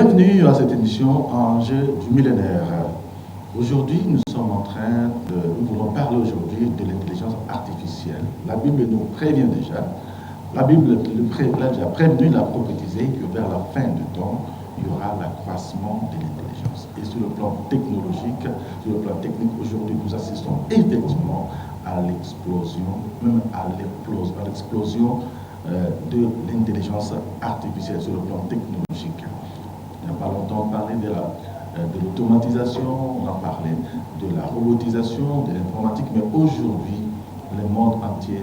Bienvenue à cette émission Enjeux du millénaire. Aujourd'hui, nous voulons parler aujourd'hui de l'intelligence artificielle. La Bible nous prévient déjà. La Bible l'a déjà prévenu, l'a prophétisé que vers la fin du temps, il y aura l'accroissement de l'intelligence. Et sur le plan technologique, sur le plan technique, aujourd'hui, nous assistons effectivement à l'explosion, même à l'explosion de l'intelligence artificielle sur le plan technologique. Il n'y a pas longtemps, on parlait de l'automatisation, on a parlé de la robotisation, de l'informatique, mais aujourd'hui, le monde entier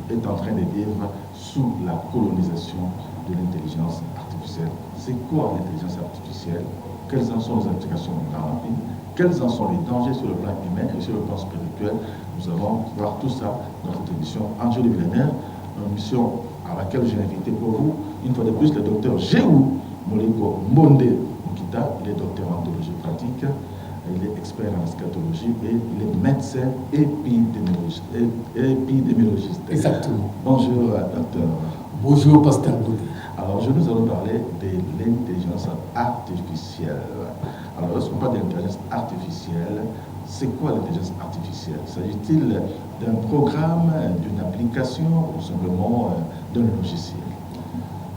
est en train de vivre sous la colonisation de l'intelligence artificielle. C'est quoi l'intelligence artificielle? Quelles en sont les implications dans la vie? Quels en sont les dangers sur le plan humain et sur le plan spirituel? Nous allons voir tout ça dans cette émission Enjeux du millénaire, une émission à laquelle j'ai invité pour vous, une fois de plus, le docteur Jéhou Moliko Monde Mukita. Il est docteur en théologie pratique, il est expert en eschatologie et il est médecin épidémiologiste. Exactement. Bonjour, docteur. Bonjour, pasteur Boudé. Alors, nous allons parler de l'intelligence artificielle. Alors, lorsqu'on parle d'intelligence artificielle, c'est quoi l'intelligence artificielle? S'agit-il d'un programme, d'une application ou simplement d'un logiciel?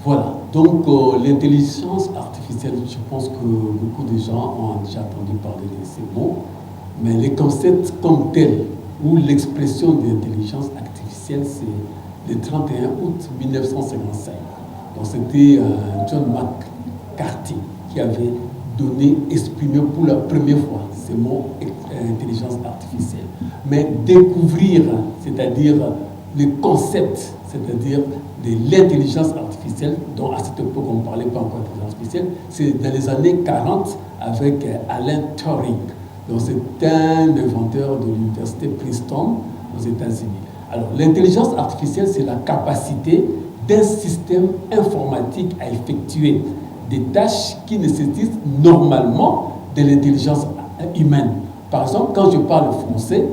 Voilà, donc l'intelligence artificielle, je pense que beaucoup de gens ont déjà entendu parler de ces mots, mais les concepts comme tel, ou l'expression de l'intelligence artificielle, c'est le 31 août 1955. Donc c'était John McCarthy qui avait exprimé pour la première fois ce mot intelligence artificielle. Mais découvrir, c'est-à-dire le concept, c'est-à-dire de l'intelligence artificielle, dont à cette époque on ne parlait pas encore d'intelligence artificielle, c'est dans les années 40 avec Alan Turing. Donc c'est un inventeur de l'université Princeton aux États-Unis. Alors l'intelligence artificielle, c'est la capacité d'un système informatique à effectuer des tâches qui nécessitent normalement de l'intelligence humaine. Par exemple, quand je parle français,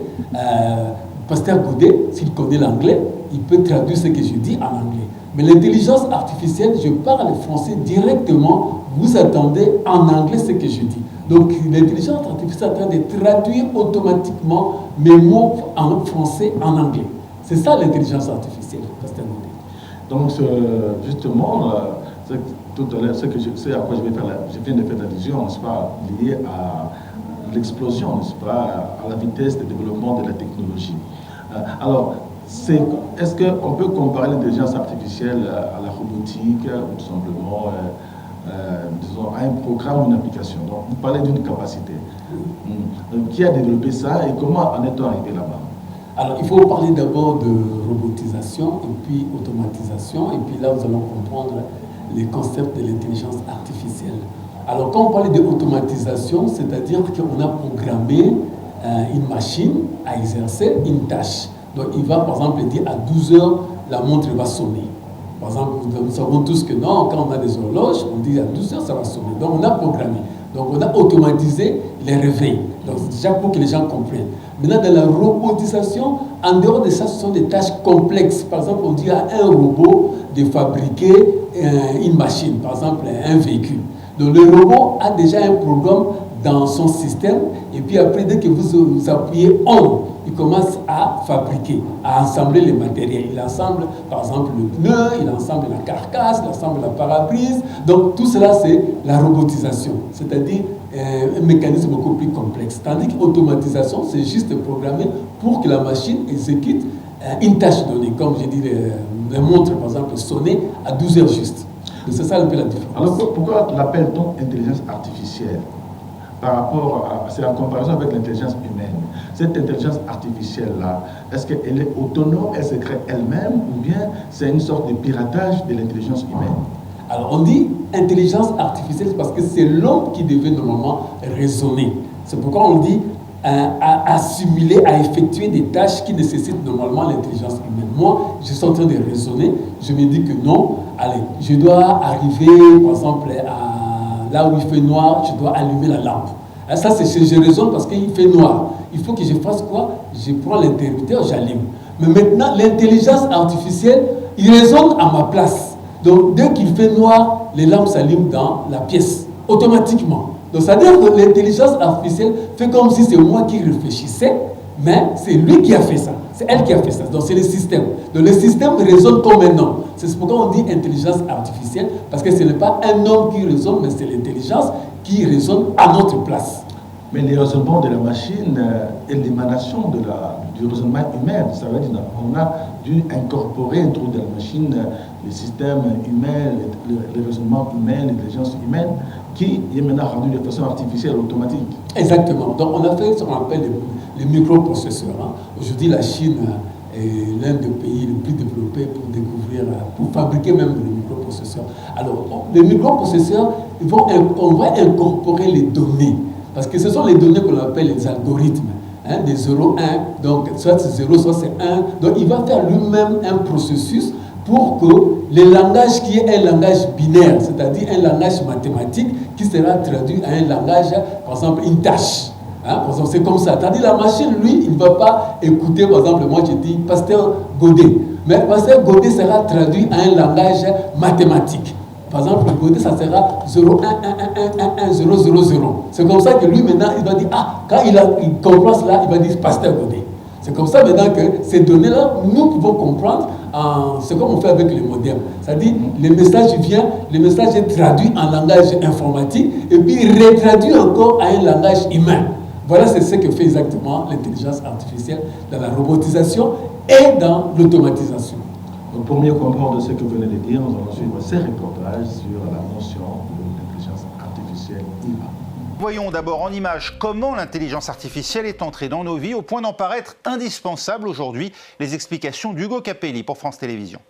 pasteur Goudet, s'il connaît l'anglais, il peut traduire ce que je dis en anglais. Mais l'intelligence artificielle, je parle français directement, vous attendez en anglais ce que je dis. Donc l'intelligence artificielle est en train de traduire automatiquement mes mots en français en anglais. C'est ça l'intelligence artificielle, pasteur Goudet. Donc justement, tout à l'heure, c'est à quoi je viens de faire l'allusion, n'est-ce pas, lié à l'explosion, n'est-ce pas, à la vitesse de développement de la technologie. Alors, est-ce qu'on peut comparer l'intelligence artificielle à la robotique ou tout simplement disons, à un programme ou une application? Donc, vous parlez d'une capacité. Qui a développé ça et comment en est-on arrivé là-bas? Alors, il faut parler d'abord de robotisation et puis automatisation, et puis là, nous allons comprendre les concepts de l'intelligence artificielle. Alors, quand on parle d'automatisation, c'est-à-dire qu'on a programmé une machine à exercer une tâche. Donc, il va, par exemple, dire à 12 heures, la montre va sonner. Par exemple, nous savons tous que non, quand on a des horloges, on dit à 12 heures, ça va sonner. Donc, on a programmé. Donc, on a automatisé les réveils. Donc, déjà pour que les gens comprennent. Maintenant, dans la robotisation, en dehors de ça, ce sont des tâches complexes. Par exemple, on dit à un robot de fabriquer une machine, par exemple, un véhicule. Donc, le robot a déjà un programme dans son système, et puis après, dès que vous appuyez « on », il commence à fabriquer, à assembler les matériels. Il assemble, par exemple, le pneu, il assemble la carcasse, il assemble la pare-brise. Donc, tout cela, c'est la robotisation, c'est-à-dire un mécanisme beaucoup plus complexe. Tandis que l'automatisation, c'est juste programmé pour que la machine exécute une tâche donnée. Comme j'ai dit, les montres, par exemple, sonner à 12 heures juste. C'est ça un peu la différence. Alors, pourquoi l'appelle-t-on intelligence artificielle par rapport à, c'est en comparaison avec l'intelligence humaine? Cette intelligence artificielle-là, est-ce qu'elle est autonome, elle se crée elle-même, ou bien c'est une sorte de piratage de l'intelligence humaine? Alors on dit intelligence artificielle parce que c'est l'homme qui devait normalement raisonner. C'est pourquoi on dit à simuler, à effectuer des tâches qui nécessitent normalement l'intelligence humaine. Moi, je suis en train de raisonner, je me dis que non, allez, je dois arriver, par exemple, là où il fait noir, je dois allumer la lampe. Et ça, je raisonne parce qu'il fait noir. Il faut que je fasse quoi? Je prends l'interrupteur, j'allume. Mais maintenant, l'intelligence artificielle, il raisonne à ma place. Donc, dès qu'il fait noir, les lampes s'allument dans la pièce, automatiquement. Donc, c'est-à-dire que l'intelligence artificielle fait comme si c'est moi qui réfléchissais, mais c'est lui qui a fait ça. C'est elle qui a fait ça. Donc, c'est le système. Donc, le système raisonne comme un homme. C'est pourquoi on dit intelligence artificielle, parce que ce n'est pas un homme qui raisonne, mais c'est l'intelligence qui raisonne à notre place. Mais le raisonnement de la machine est l'émanation du raisonnement humain. Ça veut dire qu'on a dû incorporer dans la machine les systèmes humains, le raisonnement humain, l'intelligence humaine, qui est maintenant rendu de façon artificielle, automatique. Exactement. Donc on a fait ce qu'on appelle les microprocesseurs. Aujourd'hui, la Chine est l'un des pays les plus développés pour fabriquer même des microprocesseurs. Alors, les microprocesseurs, on va incorporer les données. Parce que ce sont les données qu'on appelle les algorithmes, des 0, 1, donc soit c'est 0, soit c'est 1. Donc il va faire lui-même un processus pour que le langage qui est un langage binaire, c'est-à-dire un langage mathématique qui sera traduit à un langage, par exemple, une tâche. Par exemple, c'est comme ça. C'est-à-dire la machine, lui, il ne va pas écouter, par exemple, moi je dis Pasteur Godet. Mais Pasteur Godet sera traduit à un langage mathématique. Par exemple, le côté, ça sera 0, 1, 1, 1, 1, 1, 0, 0, 0. C'est comme ça que lui, maintenant, il va dire, quand il comprend cela, il va dire Pasteur Godet. C'est comme ça, maintenant, que ces données-là, nous pouvons comprendre, c'est comme on fait avec les modems. C'est-à-dire, le message vient, le message est traduit en langage informatique, et puis il retraduit encore à un langage humain. Voilà, c'est ce que fait exactement l'intelligence artificielle dans la robotisation et dans l'automatisation. Donc, pour mieux comprendre ce que vous venez de dire, nous allons suivre ces reportages sur la notion de l'intelligence artificielle IA. Voyons d'abord en images comment l'intelligence artificielle est entrée dans nos vies au point d'en paraître indispensable aujourd'hui. Les explications d'Hugo Capelli pour France Télévisions.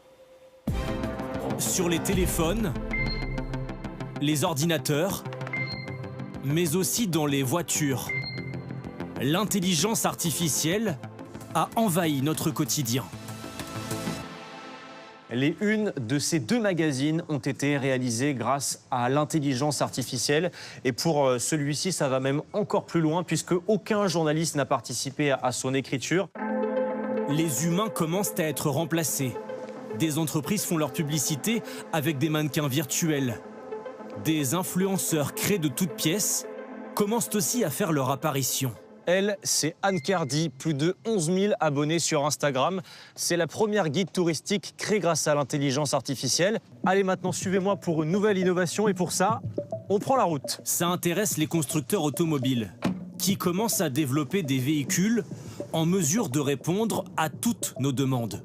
Sur les téléphones, les ordinateurs, mais aussi dans les voitures, l'intelligence artificielle a envahi notre quotidien. Les unes de ces deux magazines ont été réalisées grâce à l'intelligence artificielle. Et pour celui-ci, ça va même encore plus loin puisque aucun journaliste n'a participé à son écriture. Les humains commencent à être remplacés. Des entreprises font leur publicité avec des mannequins virtuels. Des influenceurs créés de toutes pièces commencent aussi à faire leur apparition. Elle, c'est Anne Cardy, plus de 11 000 abonnés sur Instagram. C'est la première guide touristique créée grâce à l'intelligence artificielle. Allez, maintenant, suivez-moi pour une nouvelle innovation. Et pour ça, on prend la route. Ça intéresse les constructeurs automobiles qui commencent à développer des véhicules en mesure de répondre à toutes nos demandes.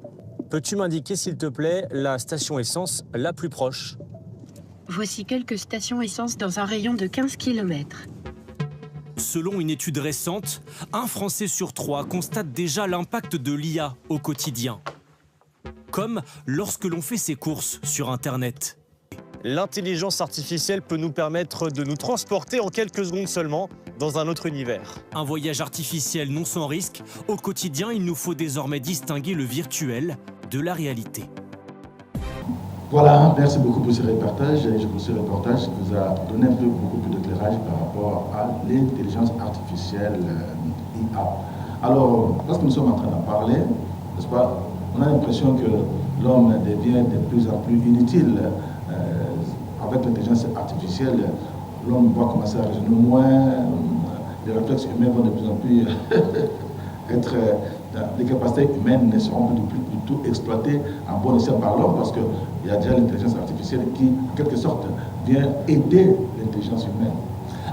Peux-tu m'indiquer, s'il te plaît, la station essence la plus proche? Voici quelques stations essence dans un rayon de 15 km. Selon une étude récente, un Français sur 3 constate déjà l'impact de l'IA au quotidien. Comme lorsque l'on fait ses courses sur Internet. L'intelligence artificielle peut nous permettre de nous transporter en quelques secondes seulement dans un autre univers. Un voyage artificiel non sans risque. Au quotidien, il nous faut désormais distinguer le virtuel de la réalité. Voilà, merci beaucoup pour ce reportage. Et pour ce reportage qui vous a donné beaucoup plus d'éclairage par rapport à l'intelligence artificielle IA. Alors, lorsque nous sommes en train d'en parler, n'est-ce pas, on a l'impression que l'homme devient de plus en plus inutile. Avec l'intelligence artificielle, l'homme va commencer à raisonner moins, les réflexes humains vont de plus en plus être... les capacités humaines ne seront plus du tout exploitées en bon escient par l'homme parce qu'il y a déjà l'intelligence artificielle qui, en quelque sorte, vient aider l'intelligence humaine.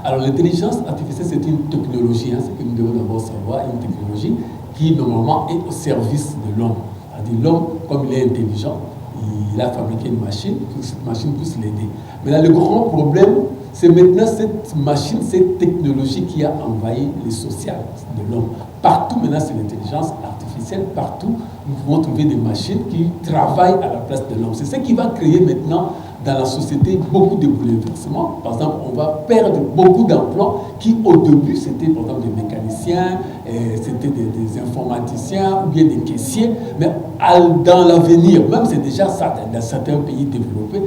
Alors l'intelligence artificielle, c'est une technologie, ce que nous devons d'abord savoir, une technologie qui normalement est au service de l'homme. C'est-à-dire l'homme, comme il est intelligent, il a fabriqué une machine, pour que cette machine puisse l'aider. Mais là, le grand problème, c'est maintenant cette machine, cette technologie qui a envahi les sociales de l'homme. Partout maintenant, c'est l'intelligence artificielle. Partout, nous pouvons trouver des machines qui travaillent à la place de l'homme. C'est ce qui va créer maintenant dans la société beaucoup de bouleversements. Par exemple, on va perdre beaucoup d'emplois qui, au début, c'était par exemple des mécaniciens, c'était des informaticiens ou bien des caissiers. Mais dans l'avenir, même c'est déjà ça, dans certains pays développés,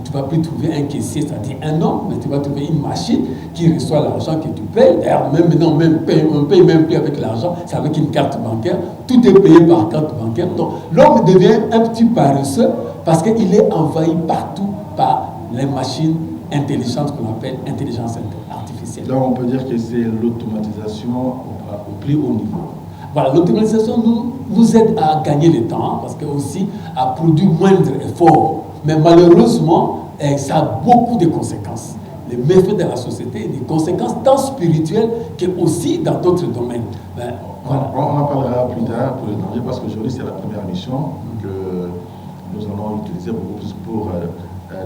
tu vas plus trouver un caissier, c'est-à-dire un homme, mais tu vas trouver une machine qui reçoit l'argent que tu payes. D'ailleurs, même maintenant, on ne paye même plus avec l'argent, c'est avec une carte bancaire. Tout est payé par carte bancaire. Donc, l'homme devient un petit paresseux parce qu'il est envahi partout par les machines intelligentes qu'on appelle intelligence artificielle. Donc, on peut dire que c'est l'automatisation au plus haut niveau. Voilà, l'automatisation nous aide à gagner le temps, parce que aussi à produire moindre effort. Mais malheureusement, ça a beaucoup de conséquences. Les méfaits de la société et des conséquences tant spirituelles que aussi dans d'autres domaines. Ben, voilà. On en parlera plus tard pour les dangers, parce qu'aujourd'hui c'est la première mission que nous allons utiliser beaucoup plus pour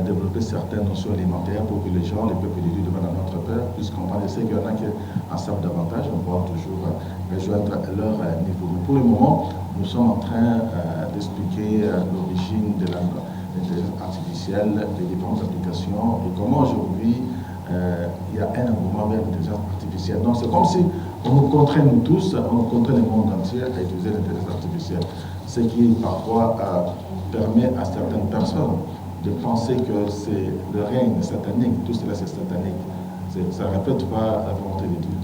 développer certaines notions élémentaires pour que les gens, les peuples de Dieu devant notre Père, puissent comprendre. Je sais qu'il y en a qui en savent davantage, on pourra toujours rejoindre leur niveau. Mais pour le moment, nous sommes en train d'expliquer l'origine de l'intelligence artificielle, les différentes applications et comment aujourd'hui il y a un engouement vers l'intelligence artificielle. Donc c'est comme si on nous contraint nous tous, on nous contraint le monde entier à utiliser l'intelligence artificielle. Ce qui parfois permet à certaines personnes de penser que c'est le règne satanique, tout cela c'est satanique. Ça ne reflète pas la volonté de Dieu.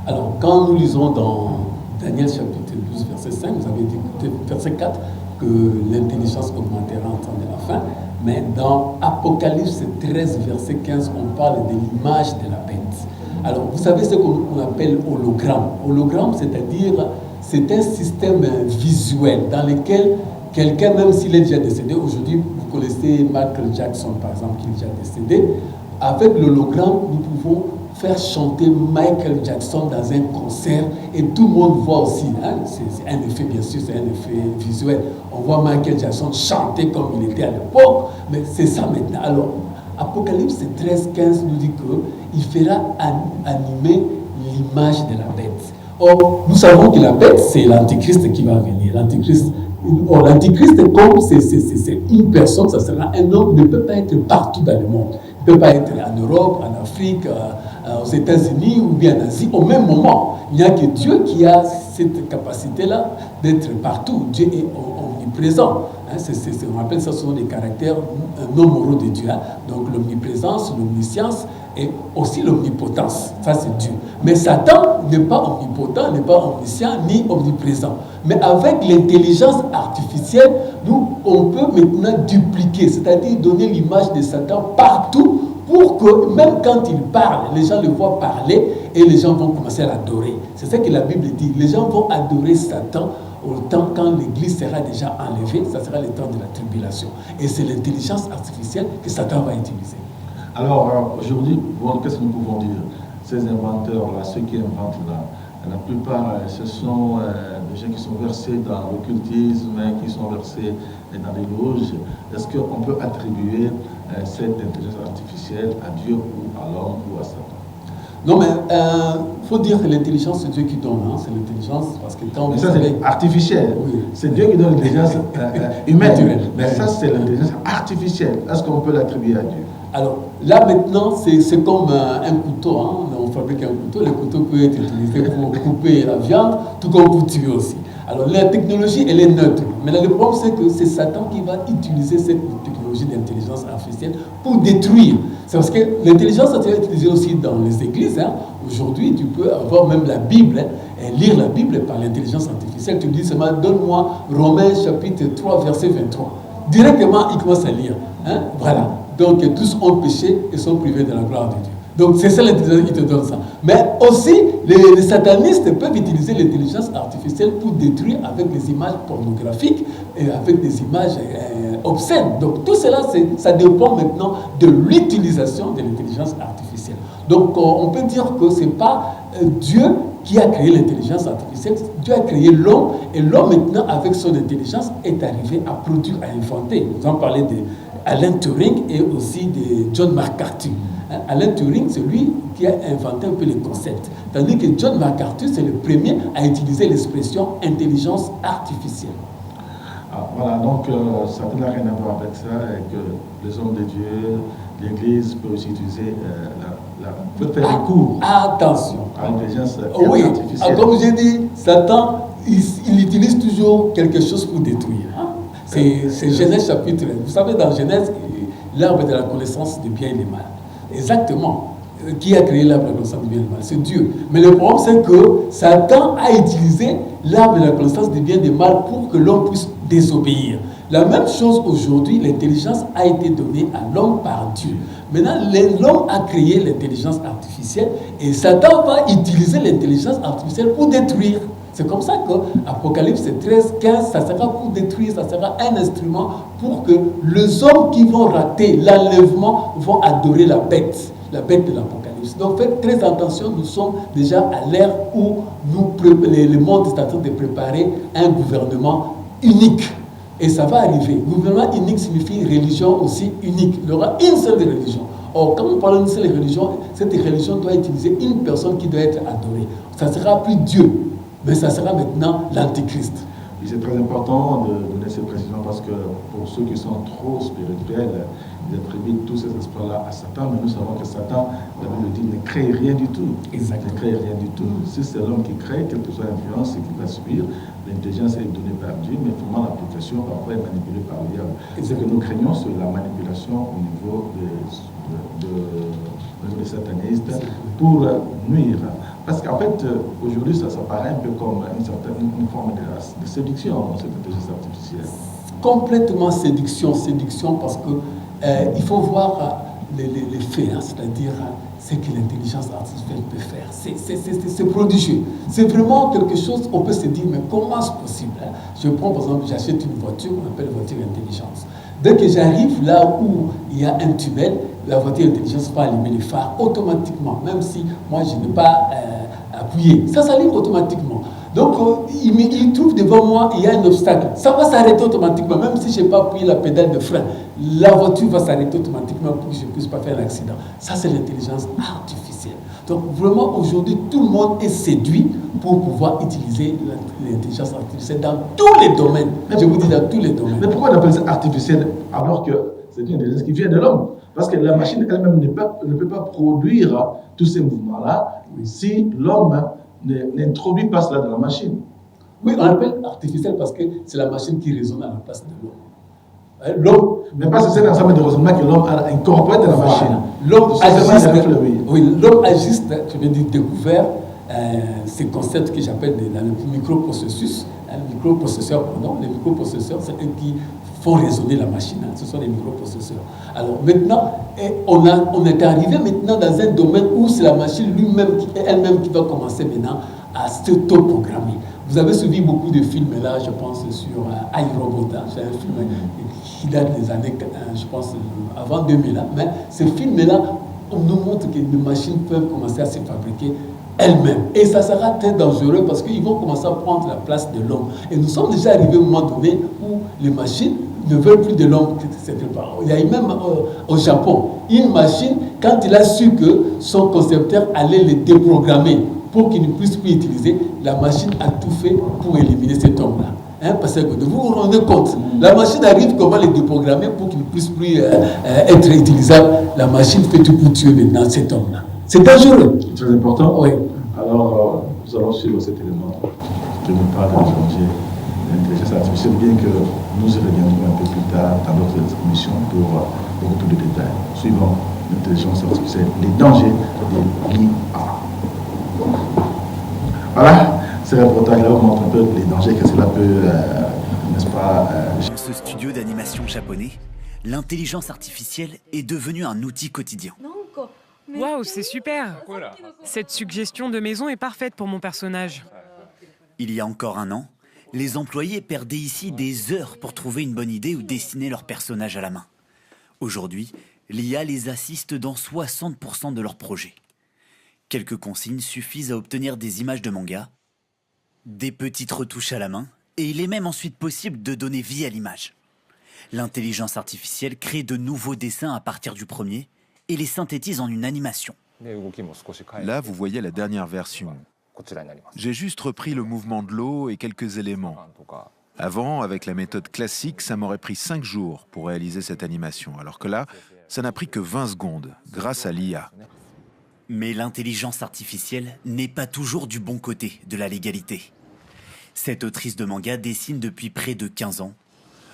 Alors, quand nous lisons dans Daniel chapitre 12, verset 5, vous avez écouté verset 4, que l'intelligence augmentera en temps de la fin, mais dans Apocalypse 13, verset 15, on parle de l'image de la bête. Alors, vous savez ce qu'on appelle hologramme. Hologramme, c'est-à-dire, c'est un système visuel dans lequel quelqu'un, même s'il est déjà décédé, aujourd'hui, vous connaissez Michael Jackson, par exemple, qui est déjà décédé, avec l'hologramme, nous pouvons faire chanter Michael Jackson dans un concert et tout le monde voit aussi, hein, c'est un effet, bien sûr, c'est un effet visuel. On voit Michael Jackson chanter comme il était à l'époque, mais c'est ça maintenant. Alors, Apocalypse 13, 15 nous dit qu'il fera animer l'image de la bête. Or, nous savons que la bête, c'est l'antichrist qui va venir. L'antichrist, comme c'est une personne, ça sera un homme, ne peut pas être partout dans le monde. Il ne peut pas être en Europe, en Afrique, aux États-Unis ou bien en Asie au même moment. Il n'y a que Dieu qui a cette capacité-là d'être partout. Dieu est omniprésent. Hein, on appelle ça, ce sont des caractères non moraux de Dieu. Hein. Donc l'omniprésence, l'omniscience et aussi l'omnipotence. Ça, c'est Dieu. Mais Satan n'est pas omnipotent, n'est pas omniscient ni omniprésent. Mais avec l'intelligence artificielle, on peut maintenant dupliquer, c'est-à-dire donner l'image de Satan partout pour que même quand il parle, les gens le voient parler et les gens vont commencer à l'adorer. C'est ça que la Bible dit. Les gens vont adorer Satan au temps quand l'Église sera déjà enlevée, ça sera le temps de la tribulation. Et c'est l'intelligence artificielle que Satan va utiliser. Alors aujourd'hui, qu'est-ce que nous pouvons dire? Ces inventeurs-là, ceux qui inventent là, la plupart, ce sont des gens qui sont versés dans l'occultisme, qui sont versés dans les loges. Est-ce qu'on peut attribuer cette intelligence artificielle à Dieu ou à l'homme ou à Satan? Non, mais il faut dire que l'intelligence, c'est Dieu qui donne. Hein, c'est l'intelligence, parce que quand mais ça, c'est artificiel. Oui. C'est Dieu qui donne l'intelligence humaine. Naturelle. Mais ça, c'est l'intelligence artificielle. Est-ce qu'on peut l'attribuer à Dieu? Alors, là, maintenant, c'est comme un couteau. Hein. On fabrique un couteau. Le couteau peut être utilisé pour couper la viande, tout comme pour tuer aussi. Alors, la technologie, elle est neutre. Mais là, le problème, c'est que c'est Satan qui va utiliser cette technologie d'intelligence artificielle pour détruire. C'est parce que l'intelligence artificielle est utilisée aussi dans les églises. Hein. Aujourd'hui, tu peux avoir même la Bible, hein, et lire la Bible par l'intelligence artificielle. Tu dis seulement, donne-moi Romains chapitre 3, verset 23. Directement, il commence à lire. Hein. Voilà. Donc, tous ont péché et sont privés de la gloire de Dieu. Donc, c'est ça l'intelligence qui te donne ça. Mais aussi, les satanistes peuvent utiliser l'intelligence artificielle pour détruire avec des images pornographiques et avec des images obscènes. Donc, tout cela, ça dépend maintenant de l'utilisation de l'intelligence artificielle. Donc, on peut dire que ce n'est pas Dieu qui a créé l'intelligence artificielle. Dieu a créé l'homme et l'homme, maintenant, avec son intelligence, est arrivé à produire, à inventer. Nous en parlé d'Alan Turing et aussi de John McCarthy. Alan Turing, c'est lui qui a inventé un peu les concepts. Tandis que John McCarthy, c'est le premier à utiliser l'expression intelligence artificielle. Ah, voilà, donc ça n'a rien à voir avec ça, et que les hommes de Dieu, l'Église peut aussi utiliser peut faire recours attention à l'intelligence Oui, artificielle. Comme j'ai dit, Satan, il utilise toujours quelque chose pour détruire. Hein? C'est Genèse chapitre. Vous savez, dans Genèse, l'arbre de la connaissance du bien et du mal. Exactement. Qui a créé l'arbre de la connaissance du bien et du mal? C'est Dieu. Mais le problème, c'est que Satan a utilisé l'arbre de la connaissance du bien et du mal pour que l'homme puisse désobéir. La même chose aujourd'hui, l'intelligence a été donnée à l'homme par Dieu. Maintenant, l'homme a créé l'intelligence artificielle et Satan va utiliser l'intelligence artificielle pour détruire. C'est comme ça que Apocalypse 13, 15, ça sera pour détruire, ça sera un instrument pour que les hommes qui vont rater l'enlèvement vont adorer la bête de l'Apocalypse. Donc faites très attention, nous sommes déjà à l'ère où le monde est en train de préparer un gouvernement unique. Et ça va arriver. Gouvernement unique signifie religion aussi unique. Il y aura une seule religion. Or, quand on parle d'une seule religion, cette religion doit utiliser une personne qui doit être adorée. Ça ne sera plus Dieu, mais ça sera maintenant l'Antichrist. Et c'est très important de donner ces précisions parce que pour ceux qui sont trop spirituels, ils attribuent tous ces espoirs-là à Satan, mais nous savons que Satan, la Bible dit, ne crée rien du tout. Exactement. Ne crée rien du tout. Si c'est l'homme qui crée, quelle que soit l'influence qu'il va subir, l'intelligence est donnée par Dieu, mais vraiment l'application parfois est manipulée par le diable. Ce que nous craignons, c'est la manipulation au niveau des satanistes pour nuire. Parce qu'en fait, aujourd'hui, ça paraît un peu comme une forme de séduction dans cette intelligence artificielle. Complètement séduction parce que il faut voir les faits, hein, c'est-à-dire ce que l'intelligence artificielle peut faire. C'est prodigieux. C'est vraiment quelque chose, on peut se dire, mais comment c'est possible, hein? Je prends par exemple, j'achète une voiture, on appelle voiture intelligence. Dès que j'arrive là où il y a un tunnel, la voiture intelligence va allumer les phares automatiquement, même si moi je n'ai pas appuyé. Ça s'allume automatiquement. Donc, il trouve devant moi, il y a un obstacle. Ça va s'arrêter automatiquement, même si je n'ai pas appuyé la pédale de frein. La voiture va s'arrêter automatiquement pour que je ne puisse pas faire un accident. Ça, c'est l'intelligence artificielle. Donc, vraiment, aujourd'hui, tout le monde est séduit pour pouvoir utiliser l'intelligence artificielle dans tous les domaines. Je vous dis dans tous les domaines. Mais pourquoi on appelle ça artificielle alors que c'est une intelligence qui vient de l'homme? Parce que la machine elle-même ne peut pas produire tous ces mouvements-là si l'homme n'introduit pas cela dans la machine. Oui, on l'appelle artificielle parce que c'est la machine qui résonne à la place de l'homme. L'homme, mais parce que c'est un ensemble de raisonnements que l'homme a incorporé dans la machine. L'homme a juste, je vais dire, découvert ces concepts que j'appelle les microprocessus. Les microprocesseurs, c'est eux qui font résonner la machine. Hein, ce sont les microprocesseurs. Alors maintenant, on est arrivé maintenant dans un domaine où c'est la machine elle-même qui va commencer maintenant à s'auto-programmer. Vous avez suivi beaucoup de films là, je pense, sur iRobot. Hein, c'est un film qui date des années, je pense, avant 2000. Hein, mais ce film-là, on nous montre que les machines peuvent commencer à se fabriquer elles-mêmes. Et ça sera très dangereux parce qu'ils vont commencer à prendre la place de l'homme. Et nous sommes déjà arrivés au moment donné où les machines ne veulent plus de l'homme. Il y a eu même au Japon une machine, quand il a su que son concepteur allait le déprogrammer pour qu'il ne puisse plus utiliser, la machine a tout fait pour éliminer cet homme-là. Hein, parce que vous vous rendez compte, la machine arrive comment le déprogrammer pour qu'il ne puisse plus être utilisable. La machine fait tout pour tuer maintenant cet homme-là. C'est dangereux. C'est très important. Oui. Alors, nous allons suivre cet élément. Je ne parle pas de l'intelligence artificielle, bien que nous y reviendrons un peu plus tard dans notre émission pour beaucoup plus de détails. Suivons l'intelligence artificielle, les dangers de l'IA. Voilà, ce reportage-là vous montre un peu les dangers que cela peut, n'est-ce pas Dans ce studio d'animation japonais, l'intelligence artificielle est devenue un outil quotidien. Waouh, c'est super! Cette suggestion de maison est parfaite pour mon personnage. Il y a encore un an, les employés perdaient ici des heures pour trouver une bonne idée ou dessiner leur personnage à la main. Aujourd'hui, l'IA les assiste dans 60% de leurs projets. Quelques consignes suffisent à obtenir des images de manga, des petites retouches à la main, et il est même ensuite possible de donner vie à l'image. L'intelligence artificielle crée de nouveaux dessins à partir du premier, et les synthétise en une animation. Là, vous voyez la dernière version. J'ai juste repris le mouvement de l'eau et quelques éléments. Avant, avec la méthode classique, ça m'aurait pris 5 jours pour réaliser cette animation, alors que là, ça n'a pris que 20 secondes, grâce à l'IA. Mais l'intelligence artificielle n'est pas toujours du bon côté de la légalité. Cette autrice de manga dessine depuis près de 15 ans.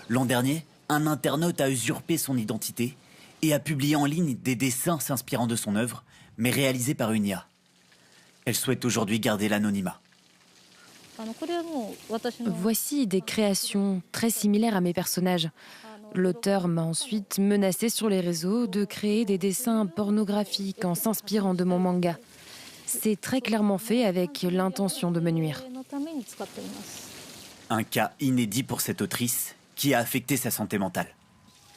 L'an dernier, un internaute a usurpé son identité et a publié en ligne des dessins s'inspirant de son œuvre, mais réalisés par une IA. Elle souhaite aujourd'hui garder l'anonymat. Voici des créations très similaires à mes personnages. L'auteur m'a ensuite menacé sur les réseaux de créer des dessins pornographiques en s'inspirant de mon manga. C'est très clairement fait avec l'intention de me nuire. Un cas inédit pour cette autrice qui a affecté sa santé mentale.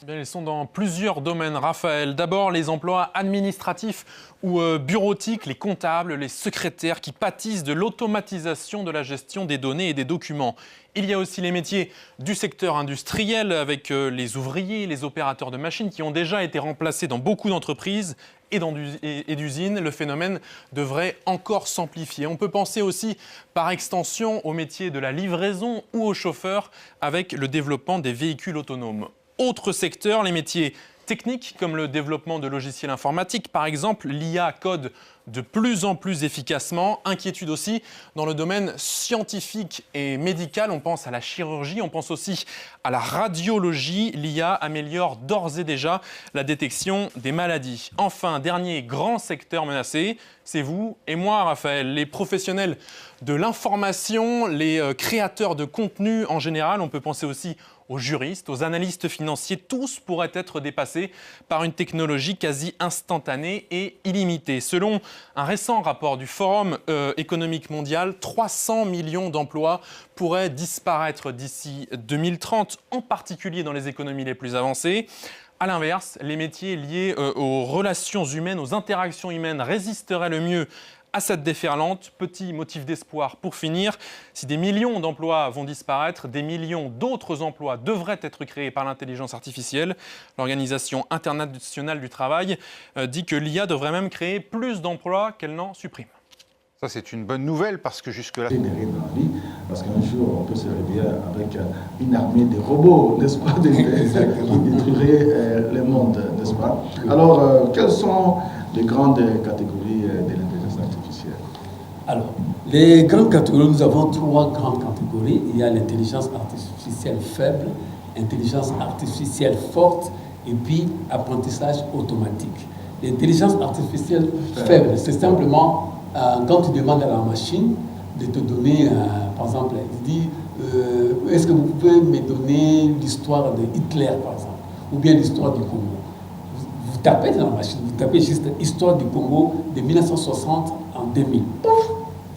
Bien, ils sont dans plusieurs domaines, Raphaël. D'abord, les emplois administratifs ou bureautiques, les comptables, les secrétaires qui pâtissent de l'automatisation de la gestion des données et des documents. Il y a aussi les métiers du secteur industriel avec les ouvriers, les opérateurs de machines qui ont déjà été remplacés dans beaucoup d'entreprises et d'usines. Le phénomène devrait encore s'amplifier. On peut penser aussi par extension aux métiers de la livraison ou aux chauffeurs avec le développement des véhicules autonomes. Autre secteur, les métiers techniques comme le développement de logiciels informatiques. Par exemple, l'IA code de plus en plus efficacement. Inquiétude aussi dans le domaine scientifique et médical. On pense à la chirurgie, on pense aussi à la radiologie. L'IA améliore d'ores et déjà la détection des maladies. Enfin, dernier grand secteur menacé, c'est vous et moi, Raphaël. Les professionnels de l'information, les créateurs de contenu en général. On peut penser aussi aux juristes, aux analystes financiers, tous pourraient être dépassés par une technologie quasi instantanée et illimitée. Selon un récent rapport du Forum économique mondial, 300 millions d'emplois pourraient disparaître d'ici 2030, en particulier dans les économies les plus avancées. A l'inverse, les métiers liés aux relations humaines, aux interactions humaines résisteraient le mieux à cette déferlante. Petit motif d'espoir pour finir, si des millions d'emplois vont disparaître, des millions d'autres emplois devraient être créés par l'intelligence artificielle. L'Organisation internationale du travail dit que l'IA devrait même créer plus d'emplois qu'elle n'en supprime. Ça, c'est une bonne nouvelle parce que jusque-là... Parce qu'un jour, on peut se réveiller avec une armée de robots, n'est-ce pas, qui détruiraient le monde, n'est-ce pas? Alors, quelles sont les grandes catégories de l'intelligence artificielle? Alors, les grandes catégories, nous avons 3 grandes catégories. Il y a l'intelligence artificielle faible, intelligence artificielle forte et puis apprentissage automatique. L'intelligence artificielle faible, c'est simplement quand tu demandes à la machine de te donner, par exemple, il dit est-ce que vous pouvez me donner l'histoire de Hitler, par exemple, ou bien l'histoire du Congo. Vous tapez dans la machine, vous tapez juste histoire du Congo de 1960 en 2000.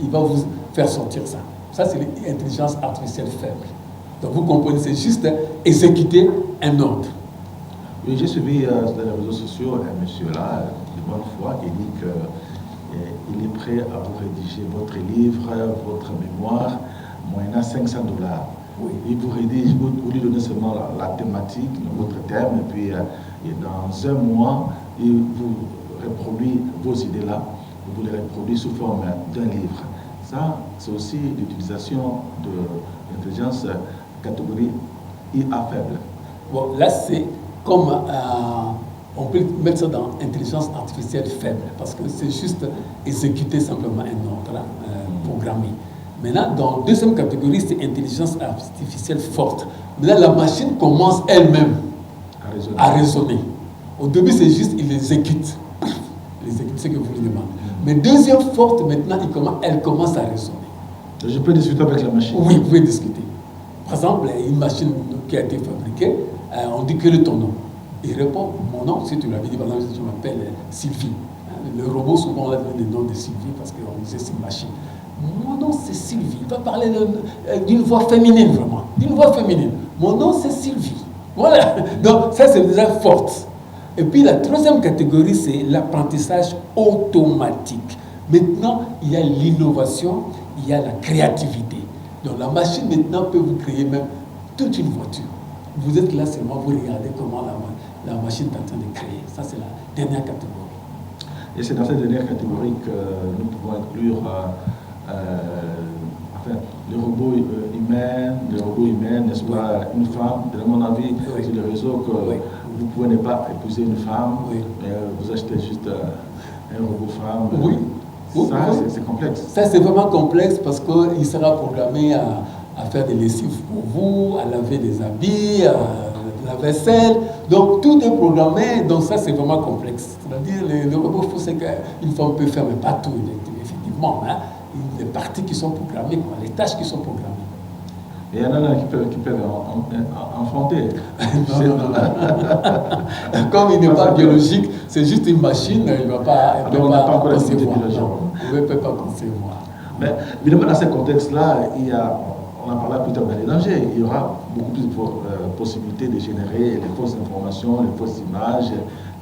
Il va vous faire sortir ça. Ça, c'est l'intelligence artificielle faible. Donc vous comprenez, c'est juste exécuter un ordre. Oui, j'ai suivi dans les réseaux sociaux un monsieur-là, de bonne foi, qui dit qu'il est prêt à vous rédiger votre livre, votre mémoire, moyennant $500. Oui. Il vous rédige, vous lui donnez seulement la thématique, votre thème, et puis dans un mois, il vous reproduit vos idées-là, vous les reproduit sous forme d'un livre. Ça, c'est aussi l'utilisation de l'intelligence catégorie IA faible. Bon, là, c'est comme on peut mettre ça dans intelligence artificielle faible, parce que c'est juste exécuter simplement un ordre programmé. Maintenant, dans la deuxième catégorie, c'est intelligence artificielle forte. Maintenant, la machine commence elle-même à raisonner. Au début, c'est juste, il exécute. Il exécute ce que vous lui demandez. Mais deuxième forte, maintenant, elle commence à raisonner. Je peux discuter avec la machine? Oui, vous pouvez discuter. Par exemple, une machine qui a été fabriquée, on dit quel est ton nom? Il répond, mon nom, si tu l'avais dit, par exemple, je m'appelle Sylvie. Le robot, souvent, on a donné le nom de Sylvie parce qu'on disait c'est une machine. Mon nom, c'est Sylvie. Il va parler d'une voix féminine, vraiment. D'une voix féminine. Mon nom, c'est Sylvie. Voilà. Donc, ça, c'est déjà forte. Et puis, la troisième catégorie, c'est l'apprentissage automatique. Maintenant, il y a l'innovation, il y a la créativité. Donc, la machine, maintenant, peut vous créer même toute une voiture. Vous êtes là seulement, vous regardez comment la machine est en train de créer. Ça, c'est la dernière catégorie. Et c'est dans cette dernière catégorie que nous pouvons inclure les robots humains, n'est-ce pas, une femme. De mon avis, sur les réseaux, que vous pouvez ne pas épouser une femme, mais vous achetez juste un robot femme. Oui. Ça, c'est complexe. Ça, c'est vraiment complexe parce qu'il sera programmé à faire des lessives pour vous, à laver des habits, la vaisselle. Donc tout est programmé, donc ça c'est vraiment complexe. C'est-à-dire le robot, c'est qu'une femme peut faire, mais pas tout, effectivement. Hein. Les parties qui sont programmées, les tâches qui sont programmées. Et il y en a qui peuvent enfanter. Comme il n'est pas biologique, c'est juste une machine, il ne peut pas concevoir. Il ne peut pas concevoir. Mais évidemment, dans ce contexte-là, on en parlait plus tard dans les dangers. Il y aura beaucoup plus de possibilités de générer les fausses informations, les fausses images,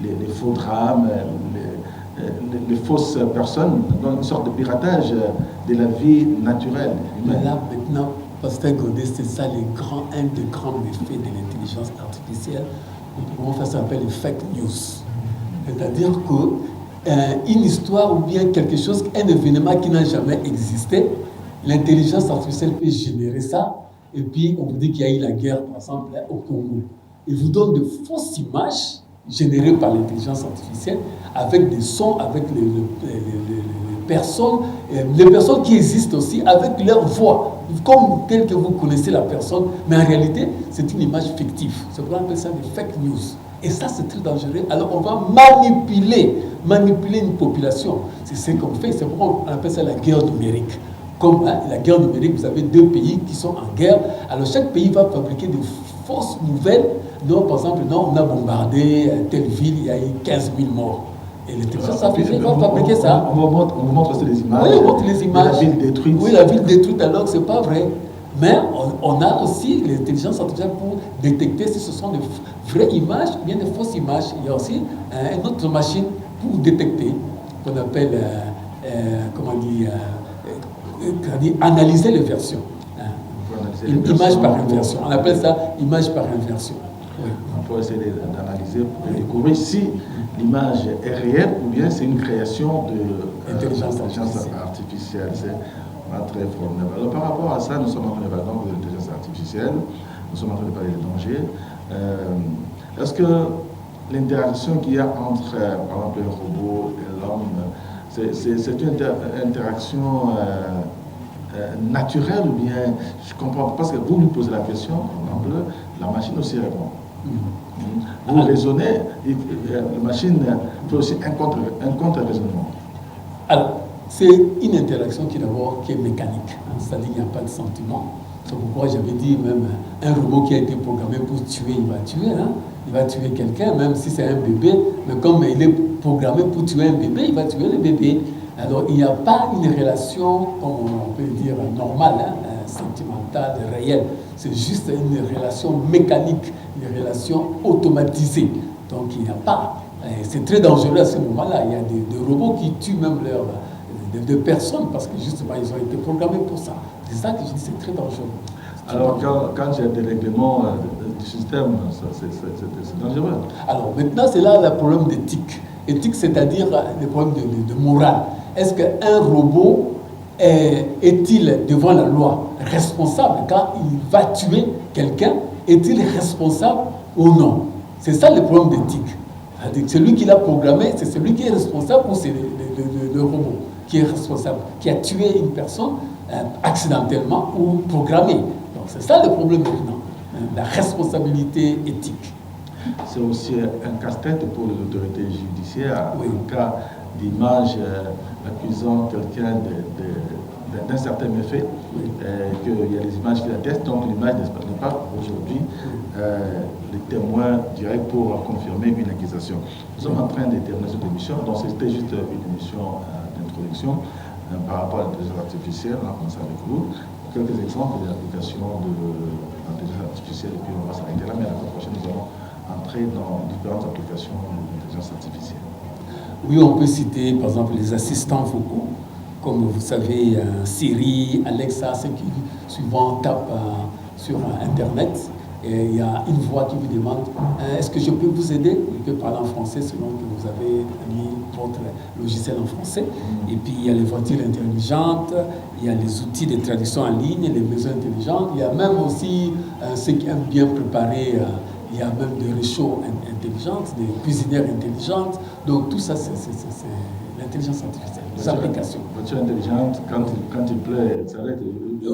les faux drames, les fausses personnes, donc une sorte de piratage de la vie naturelle. Mais là, maintenant, Pasteur Godet, c'est ça un des grands méfaits de l'intelligence artificielle. Comment ça s'appelle les fake news. C'est-à-dire qu'une histoire ou bien quelque chose, un événement qui n'a jamais existé, l'intelligence artificielle peut générer ça, et puis on vous dit qu'il y a eu la guerre, par exemple, au Congo. Il vous donne de fausses images générées par l'intelligence artificielle, avec des sons, avec les personnes qui existent aussi, avec leur voix, comme telle que vous connaissez la personne, mais en réalité, c'est une image fictive. C'est pour appeler ça des fake news. Et ça, c'est très dangereux. Alors, on va manipuler une population. C'est ce qu'on fait, c'est pourquoi on appelle ça la guerre numérique. Comme la guerre numérique, vous avez deux pays qui sont en guerre. Alors, chaque pays va fabriquer des fausses nouvelles. Donc, par exemple, on a bombardé telle ville, il y a eu 15 000 morts. Et l'intelligence artificielle va fabriquer ça. On vous montre aussi les images. Oui, on montre les images. La ville détruite. Oui, la ville détruite, alors que ce n'est pas vrai. Mais on a aussi l'intelligence artificielle pour détecter si ce sont de vraies images ou bien de fausses images. Il y a aussi une autre machine pour détecter, qu'on appelle, analyser les versions. Image par inversion. On appelle ça image par inversion. Oui. On peut essayer d'analyser pour découvrir si l'image est réelle ou bien c'est une création de l'intelligence artificielle. C'est pas très formidable. Alors par rapport à ça, nous sommes en train de parler de l'intelligence artificielle, nous sommes en train de parler des dangers. Est-ce que l'interaction qu'il y a entre, par exemple, le robot et l'homme, c'est une interaction naturelle ou bien, je comprends, parce que vous nous posez la question, par exemple, la machine aussi répond. Vous raisonnez, la machine fait aussi un contre-raisonnement. Alors, c'est une interaction qui est mécanique, c'est-à-dire qu'il n'y a pas de sentiment. C'est pourquoi j'avais dit même un robot qui a été programmé pour tuer, il va tuer. Il va tuer quelqu'un, même si c'est un bébé, mais comme il est programmé pour tuer un bébé, il va tuer le bébé. Alors, il n'y a pas une relation, comme on peut dire, normale, sentimentale, réelle. C'est juste une relation mécanique, une relation automatisée. Donc, il n'y a pas. C'est très dangereux à ce moment-là. Il y a des robots qui tuent même des personnes parce que justement, ils ont été programmés pour ça. C'est ça que je dis, c'est très dangereux. Alors, quand il y a des règlements du système, c'est dangereux. Alors, maintenant, c'est là le problème d'éthique. Éthique, c'est-à-dire le problème de morale. Est-ce qu'un robot est-il devant la loi responsable quand il va tuer quelqu'un? Est-il responsable ou non? C'est ça le problème d'éthique. Celui qui l'a programmé, c'est celui qui est responsable ou c'est le robot qui est responsable, qui a tué une personne accidentellement ou programmé. Donc c'est ça le problème maintenant, la responsabilité éthique. C'est aussi un casse-tête pour les autorités judiciaires. Oui. En cas d'image accusant quelqu'un d'un certain méfait, oui. Qu'il y a les images qui l'attestent, donc l'image n'est pas aujourd'hui les témoins directs pour confirmer une accusation. Nous sommes en train de terminer cette émission, donc c'était juste une émission d'introduction par rapport à l'intelligence artificielle. On a commencé avec vous. Quelques exemples de l'application de l'intelligence artificielle, et puis on va s'arrêter là, mais la fois prochaine, nous allons entrer dans différentes applications de l'intelligence artificielle. Oui, on peut citer par exemple les assistants vocaux, comme vous savez, Siri, Alexa, ceux qui souvent tapent sur Internet. Et il y a une voix qui vous demande est-ce que je peux vous aider? Il peut parler en français selon que vous avez mis votre logiciel en français. Et puis il y a les voitures intelligentes, il y a les outils de traduction en ligne, les maisons intelligentes. Il y a même aussi ceux qui aiment bien préparer. Il y a même des réchauds intelligentes, des cuisinières intelligentes. Donc tout ça, c'est l'intelligence artificielle, les applications. Voiture intelligente, quand il pleut, elle s'arrête.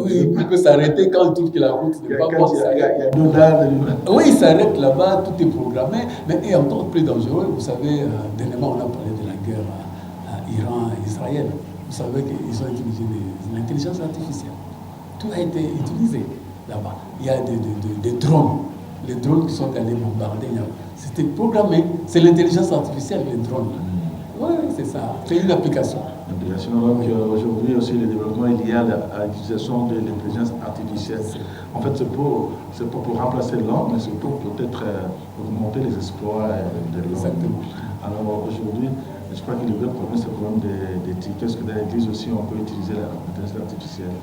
Oui, il peut s'arrêter quand il trouve que la route n'est pas bonne. Il y a deux dames. Oui, il s'arrête là-bas, tout est programmé. Mais est encore plus dangereux, vous savez, dernièrement on a parlé de la guerre Iran-Israël. Vous savez qu'ils ont utilisé l'intelligence artificielle. Tout a été utilisé là-bas. Il y a des drones. Les drones qui sont allés bombarder, c'était programmé. C'est l'intelligence artificielle, les drones. Oui, c'est ça. C'est une application. Donc aujourd'hui aussi le développement est lié à l'utilisation de l'intelligence artificielle. En fait, c'est pas pour remplacer l'homme, mais c'est pour peut-être augmenter les exploits de l'homme. Alors aujourd'hui, je crois que le vrai problème, c'est le problème d'éthique. Est-ce que dans l'Église aussi, on peut utiliser l'intelligence artificielle?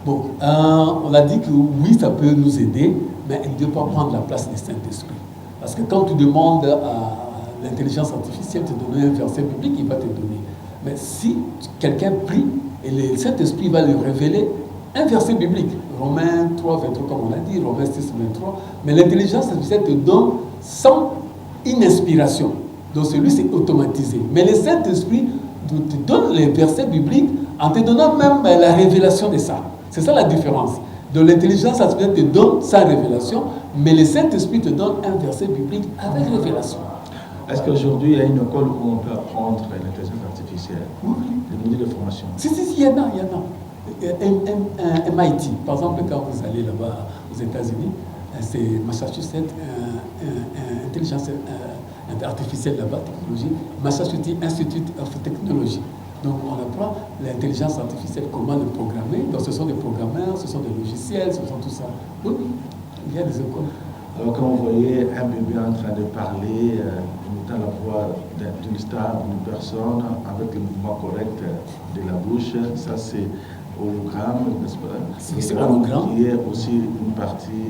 Bon, on a dit que oui, ça peut nous aider, mais il ne doit pas prendre la place du Saint-Esprit. Parce que quand tu demandes à l'intelligence artificielle de te donner un verset biblique, il va te donner. Mais si quelqu'un prie, et le Saint-Esprit va lui révéler un verset biblique, Romains 3, 23, comme on a dit, Romains 6, 23, mais l'intelligence artificielle te donne sans une inspiration. Donc celui, c'est automatisé. Mais le Saint-Esprit te donne les versets bibliques en te donnant même la révélation de ça. C'est ça la différence. Donc l'intelligence artificielle te donne sa révélation, mais le Saint-Esprit te donne un verset biblique avec révélation. Est-ce qu'aujourd'hui, il y a une école où on peut apprendre l'intelligence artificielle? Oui. Des modules de formation? Si, il y en a. MIT, par exemple, quand vous allez là-bas aux États-Unis, c'est Massachusetts, intelligence artificielle là-bas, technologie, Massachusetts Institute of Technology. Donc on apprend l'intelligence artificielle, comment le programmer. Donc ce sont des programmeurs, ce sont des logiciels, ce sont tout ça. Oui, il y a des écoles. Alors quand vous voyez un bébé en train de parler, imitant la voix d'une star, d'une personne, avec le mouvement correct de la bouche, ça c'est hologramme, n'est-ce pas? C'est hologramme. Qui est aussi une partie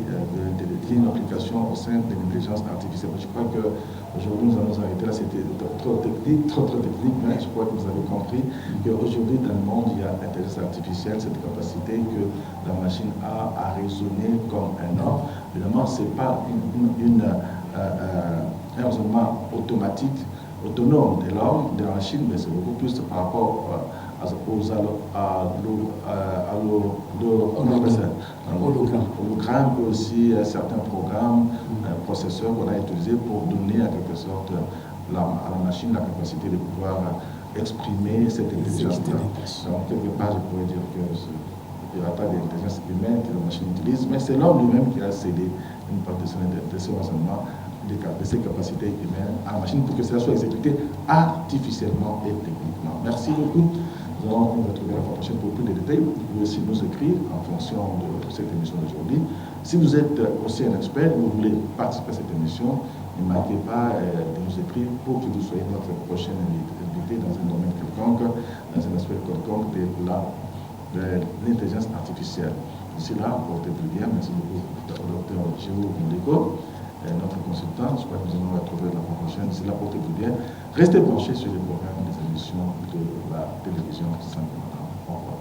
qui est une application au sein de l'intelligence artificielle. Je crois qu'aujourd'hui nous allons arrêter là, c'était trop technique, mais je crois que vous avez compris qu'aujourd'hui dans le monde il y a l'intelligence artificielle, cette capacité que la machine a à raisonner comme un homme. Évidemment, ce n'est pas un raisonnement automatique, autonome de l'homme, de la machine, mais c'est beaucoup plus par rapport hologramme, aussi certains programmes, processeurs qu'on a utilisés pour donner en quelque sorte à la machine la capacité de pouvoir exprimer cette intelligence-là. Donc, quelque part, je pourrais dire qu'il n'y aura pas d'intelligence humaine que la machine utilise, mais c'est l'homme lui-même qui a cédé une partie de son enseignement, de ses capacités humaines à la machine pour que cela soit exécuté artificiellement et techniquement. Merci beaucoup. Nous allons nous retrouver la fois prochaine pour plus de détails. Vous pouvez aussi nous écrire en fonction de cette émission d'aujourd'hui. Si vous êtes aussi un expert, vous voulez participer à cette émission, ne manquez pas de nous écrire pour que vous soyez notre prochaine invité dans un domaine quelconque, dans un aspect quelconque de l'intelligence artificielle. D'ici là, portez-vous bien. Merci beaucoup au Dr Géo Mondeko, notre consultant. Je crois que nous allons nous retrouver la fois prochaine. D'ici là, portez-vous bien. Restez branchés sur les programmes des émissions de la télévision simplement. Au revoir.